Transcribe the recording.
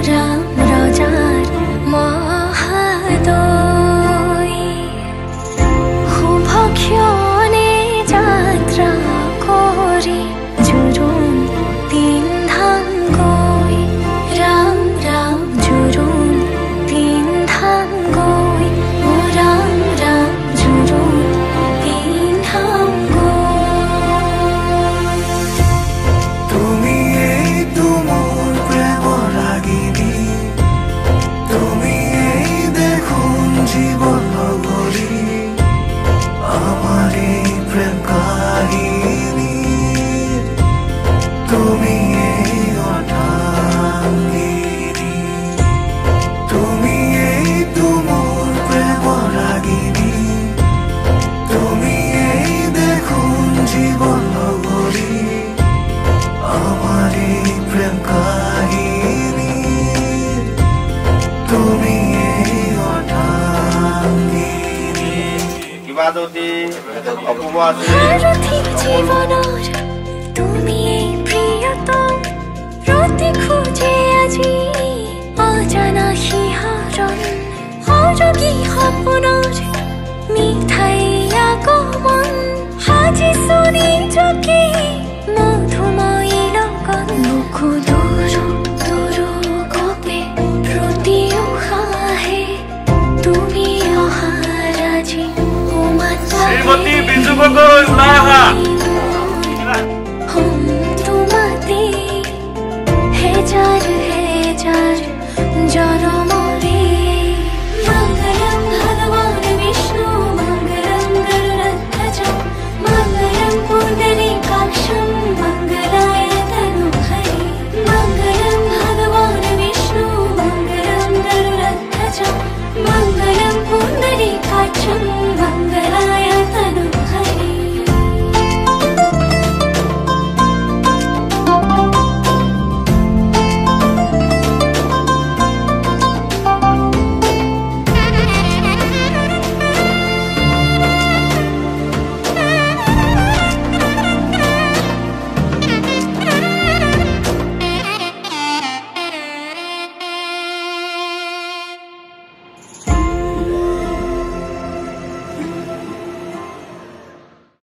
राम रजार महादय शुभक्षणे যাত্রা করে জুরুন তিন ধাম গৈ রাম রাম জুরুন তিন ধাম গৈ ও রাম রাম জুরুন তিন ধাম গৈ তুমি এই তোমার প্রেম রাগিনী তুমি এই দেখুন জীবন নগরী আমার এই প্রেম কাহিনী তুমি এই অর্ধাঙ্গিনী তুমি এই তোমার প্রেম রাগিনী তুমি এই দেখুন জীবন নগরী আমার এই প্রেম কাহিনী তুমি এই অর্ধাঙ্গিনী কিবা যদি অপূর্ব আছে সারথি জীবনৰ তুমি এই প্ৰিয়তম ৰতি খোজে আজি অজানা শিহৰণ সৰগী সপোনৰ মিঠাই আগমন সাজিছো নিজকে মধুময়ী লগন বুকু দূৰ দূৰ কপে প্ৰতি উশাহে তুমি অহাৰ আজি শ্ৰীমতী বিজু গগৈ